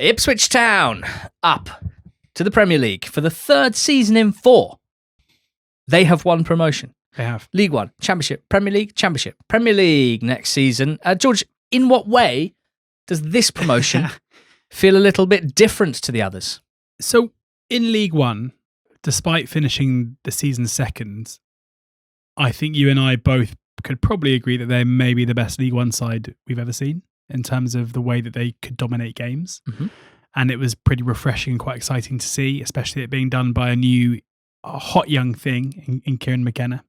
Ipswich Town up to the Premier League for the third season in 4. They have won promotion. They have. League One, Championship, Premier League, Championship, Premier League next season. George, in what way does this promotion feel a little bit different to the others? So in League One, despite finishing the season second, I think you and I both could probably agree that they're maybe the best League One side we've ever seen in terms of the way that they could dominate games. Mm-hmm. And it was pretty refreshing and quite exciting to see, especially it being done by a hot young thing in Kieran McKenna.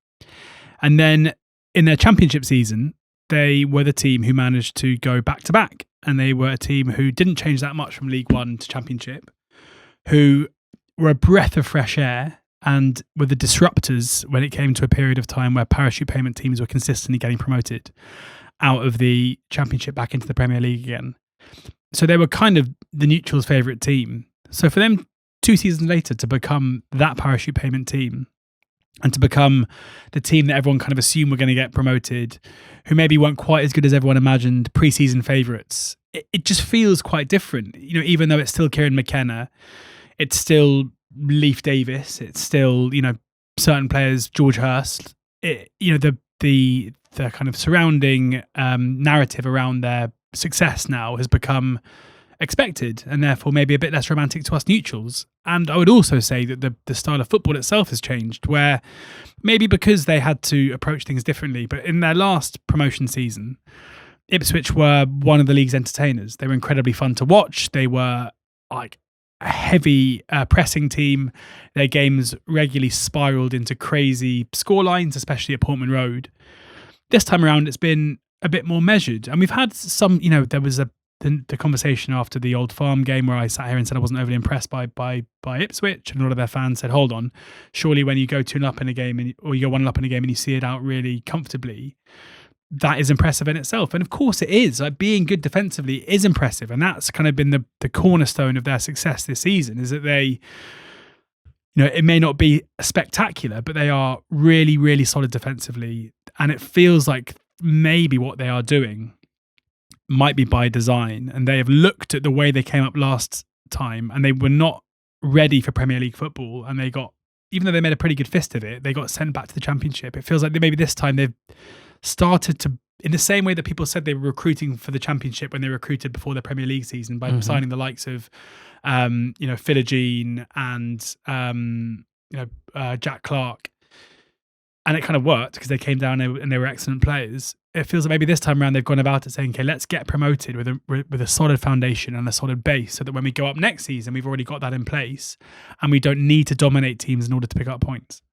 And then in their championship season, they were the team who managed to go back-to-back. And they were a team who didn't change that much from League One to Championship, who were a breath of fresh air and were the disruptors when it came to a period of time where parachute payment teams were consistently getting promoted out of the Championship back into the Premier League again. So they were kind of the neutrals' favourite team. So for them 2 seasons later to become that parachute payment team and to become the team that everyone kind of assumed were going to get promoted, who maybe weren't quite as good as everyone imagined, pre-season favourites, it just feels quite different. You know, even though it's still Kieran McKenna, it's still Leif Davis, it's still, you know, certain players, George Hurst, the kind of surrounding narrative around their success now has become expected and therefore maybe a bit less romantic to us neutrals. And I would also say that the style of football itself has changed, where maybe because they had to approach things differently, but in their last promotion season, Ipswich were one of the league's entertainers. They were incredibly fun to watch. They were like a heavy pressing team. Their games regularly spiraled into crazy scorelines, especially at Portman Road. This time around, it's been a bit more measured. And we've had some, you know, there was the conversation after the Old Farm game where I sat here and said I wasn't overly impressed by Ipswich, and a lot of their fans said, hold on, surely when you go 2-0 up in a game or you go 1-0 up in a game and you see it out really comfortably, that is impressive in itself. And of course it is. Like, being good defensively is impressive. And that's kind of been the cornerstone of their success this season, is that they, you know, it may not be spectacular, but they are really, really solid defensively. And it feels like maybe what they are doing might be by design. And they have looked at the way they came up last time and they were not ready for Premier League football. And they got, even though they made a pretty good fist of it, they got sent back to the Championship. It feels like maybe this time they've started to, in the same way that people said they were recruiting for the Championship when they recruited before the Premier League season by signing the likes of, Philogene and, Jack Clark. And it kind of worked because they came down and they were excellent players. It feels like maybe this time around they've gone about it saying, okay, let's get promoted with a solid foundation and a solid base so that when we go up next season, we've already got that in place and we don't need to dominate teams in order to pick up points.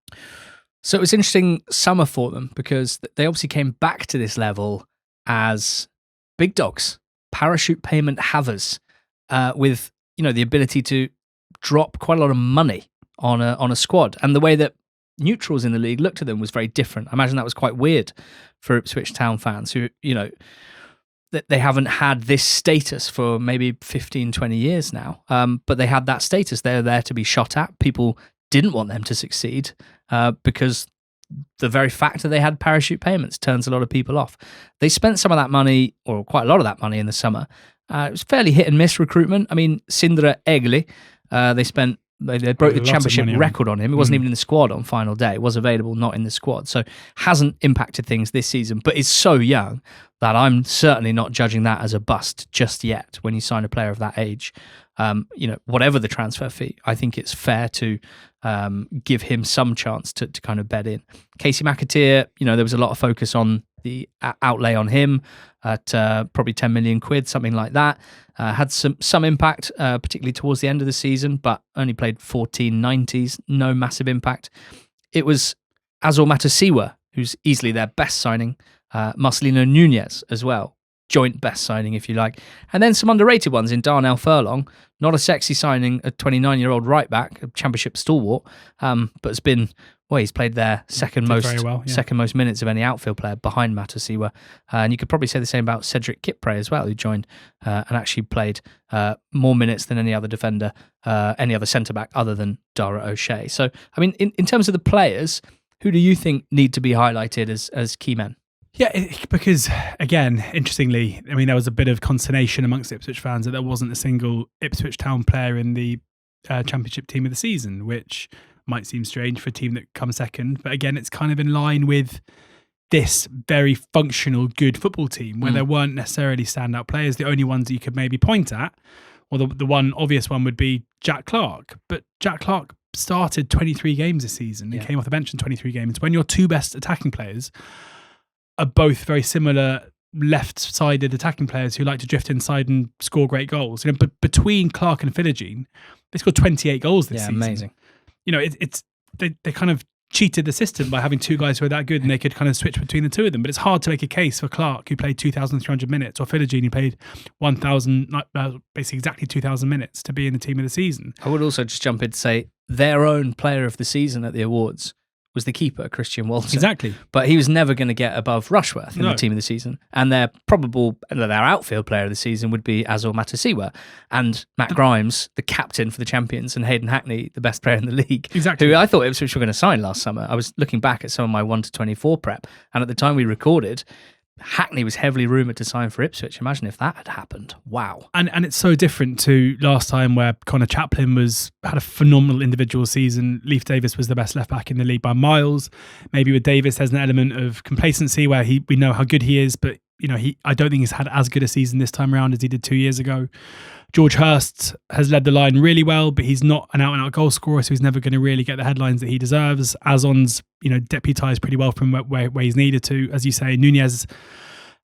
So it was interesting summer for them because they obviously came back to this level as big dogs, parachute payment havers, with, you know, the ability to drop quite a lot of money on a squad. And the way that neutrals in the league looked at them was very different. I imagine that was quite weird for Ipswich Town fans who, you know, that they haven't had this status for maybe 15, 20 years now. But they had that status. They're there to be shot at. People didn't want them to succeed because the very fact that they had parachute payments turns a lot of people off. They spent some of that money, or quite a lot of that money in the summer. It was fairly hit and miss recruitment. I mean, Sindre Egli, they broke the championship record on him. It wasn't even in the squad on final day. It was available, not in the squad. So hasn't impacted things this season, but is so young that I'm certainly not judging that as a bust just yet when you sign a player of that age. Whatever the transfer fee, I think it's fair to give him some chance to kind of bed in. Casey McAteer, there was a lot of focus on the outlay on him at probably 10 million quid, something like that. Had some impact, particularly towards the end of the season, but only played 14 90s, no massive impact. It was Azor Matosiwa, who's easily their best signing, Marcelino Nunez as well, joint best signing, if you like. And then some underrated ones in Darnell Furlong, not a sexy signing, a 29-year-old right-back, a championship stalwart, but has been, he's played their second most minutes of any outfield player behind Matosiwa. And you could probably say the same about Cedric Kipre as well, who joined and actually played more minutes than any other defender, any other centre-back other than Dara O'Shea. So, I mean, in terms of the players, who do you think need to be highlighted as key men? Yeah, because again, interestingly, I mean, there was a bit of consternation amongst Ipswich fans that there wasn't a single Ipswich Town player in the Championship team of the season, which might seem strange for a team that comes second. But again, it's kind of in line with this very functional, good football team where there weren't necessarily standout players. The only ones that you could maybe point at, or the one obvious one would be Jack Clark. But Jack Clark started 23 games this season and came off the bench in 23 games. When your two best attacking players are both very similar left-sided attacking players who like to drift inside and score great goals. You know, but between Clark and Philogene, they scored 28 goals this season. Amazing. You know, they kind of cheated the system by having two guys who are that good and they could kind of switch between the two of them. But it's hard to make a case for Clark, who played 2,300 minutes, or Philogene, who played 1,000, basically exactly 2,000 minutes, to be in the team of the season. I would also just jump in to say their own player of the season at the awards was the keeper, Christian Walton. Exactly. But he was never going to get above Rushworth in the team of the season. And their outfield player of the season would be Azor Matasiwa. And Matt Grimes, the captain for the champions, and Hayden Hackney, the best player in the league. Exactly. Who I thought Ipswich were going to sign last summer. I was looking back at some of my 1 to 24 prep. And at the time we recorded, Hackney was heavily rumoured to sign for Ipswich. Imagine if that had happened. Wow. And it's so different to last time where Connor Chaplin had a phenomenal individual season. Leif Davis was the best left back in the league by miles. Maybe with Davis there's an element of complacency where we know how good he is, but you know, I don't think he's had as good a season this time around as he did 2 years ago. George Hurst has led the line really well, but he's not an out-and-out goal scorer, so he's never going to really get the headlines that he deserves. Azon's, deputised pretty well from where he's needed to. As you say, Nunez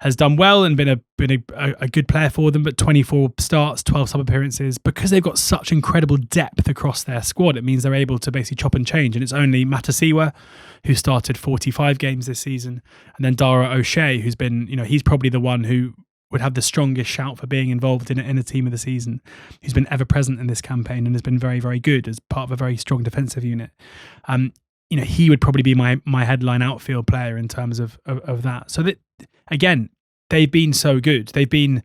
has done well and been a good player for them, but 24 starts, 12 sub-appearances. Because they've got such incredible depth across their squad, it means they're able to basically chop and change. And it's only Matasiwa, who started 45 games this season, and then Dara O'Shea, who's been, he's probably the one who would have the strongest shout for being involved in a team of the season, who's been ever present in this campaign and has been very, very good as part of a very strong defensive unit. He would probably be my headline outfield player in terms of that. So that, again, they've been so good. They've been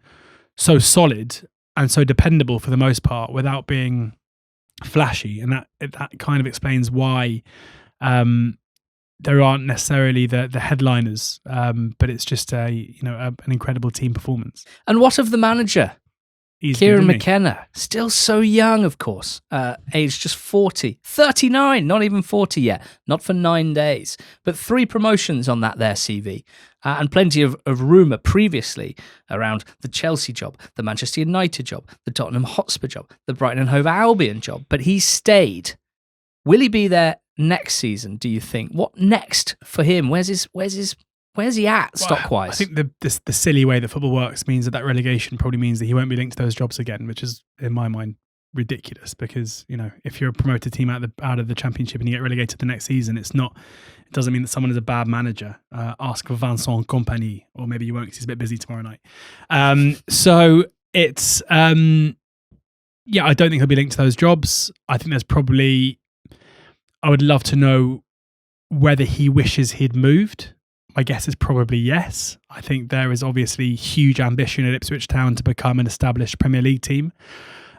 so solid and so dependable for the most part without being flashy. And that kind of explains why there aren't necessarily the headliners, but it's just an incredible team performance. And what of the manager? He's Kieran good, McKenna, still so young, of course, aged just 39, not even 40 yet, not for 9 days, but 3 promotions on that there CV, and plenty of rumour previously around the Chelsea job, the Manchester United job, the Tottenham Hotspur job, the Brighton and Hove Albion job, but he stayed. Will he be there next season, do you think? What next for him? Where's he at stock-wise? I think the silly way that football works means that relegation probably means that he won't be linked to those jobs again, which is, in my mind, ridiculous. Because if you're a promoted team out of the Championship and you get relegated the next season, it doesn't mean that someone is a bad manager. Ask for Vincent Kompany, or maybe you won't because he's a bit busy tomorrow night. So it's I don't think he'll be linked to those jobs. I think there's probably, I would love to know whether he wishes he'd moved. My guess is probably yes. I think there is obviously huge ambition at Ipswich Town to become an established Premier League team,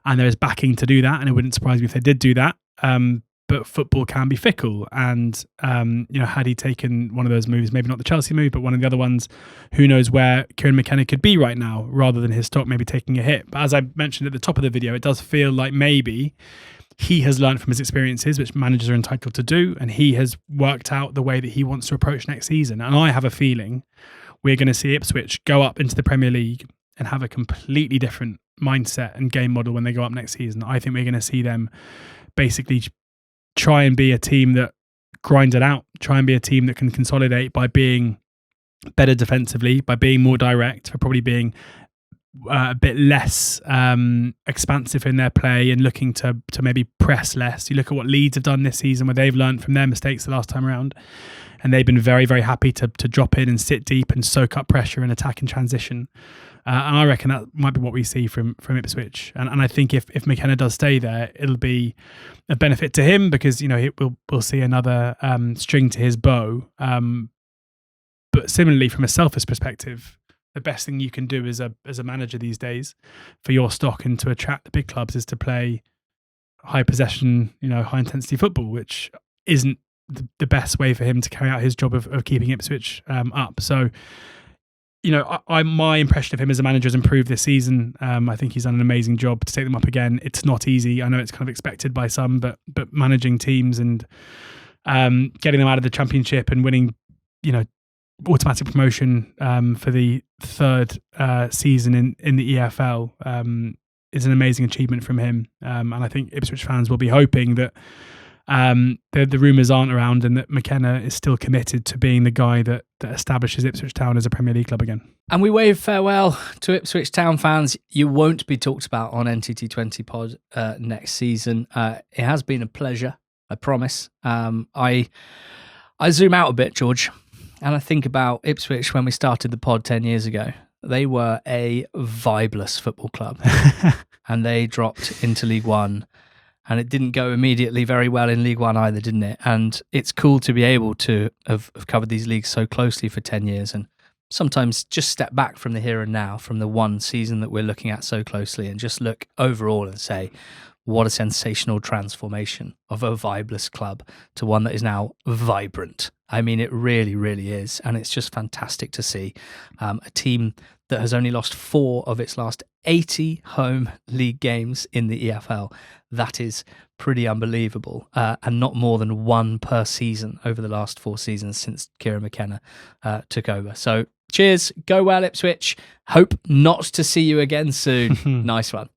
and there is backing to do that, and it wouldn't surprise me if they did do that. But football can be fickle, and had he taken one of those moves, maybe not the Chelsea move, but one of the other ones, who knows where Kieran McKenna could be right now, rather than his stock maybe taking a hit. But as I mentioned at the top of the video, it does feel like maybe he has learned from his experiences, which managers are entitled to do, and he has worked out the way that he wants to approach next season. And I have a feeling we're going to see Ipswich go up into the Premier League and have a completely different mindset and game model when they go up next season. I think we're going to see them basically try and be a team that grinds it out, try and be a team that can consolidate by being better defensively, by being more direct, for probably being a bit less expansive in their play and looking to maybe press less. You look at what Leeds have done this season, where they've learned from their mistakes the last time around, and they've been very, very happy to drop in and sit deep and soak up pressure and attack in transition. And I reckon that might be what we see from Ipswich. And I think if McKenna does stay there, it'll be a benefit to him, because we'll see another string to his bow. But similarly, from a selfish perspective, the best thing you can do as a manager these days for your stock and to attract the big clubs is to play high possession, high intensity football, which isn't the best way for him to carry out his job of keeping Ipswich up. So, my impression of him as a manager has improved this season. I think he's done an amazing job to take them up again. It's not easy. I know it's kind of expected by some, but managing teams and getting them out of the Championship and winning, automatic promotion for the third season in the EFL is an amazing achievement from him. And I think Ipswich fans will be hoping that the rumours aren't around and that McKenna is still committed to being the guy that establishes Ipswich Town as a Premier League club again. And we wave farewell to Ipswich Town fans. You won't be talked about on NTT20 Pod next season. It has been a pleasure, I promise. I zoom out a bit, George, and I think about Ipswich when we started the pod 10 years ago. They were a vibeless football club and they dropped into League One. And it didn't go immediately very well in League One either, didn't it? And it's cool to be able to have covered these leagues so closely for 10 years and sometimes just step back from the here and now, from the one season that we're looking at so closely, and just look overall and say, what a sensational transformation of a vibeless club to one that is now vibrant. I mean, it really, really is. And it's just fantastic to see a team that has only lost 4 of its last 80 home league games in the EFL. That is pretty unbelievable. And not more than 1 per season over the last 4 seasons since Kieran McKenna took over. So cheers. Go well, Ipswich. Hope not to see you again soon. Nice one.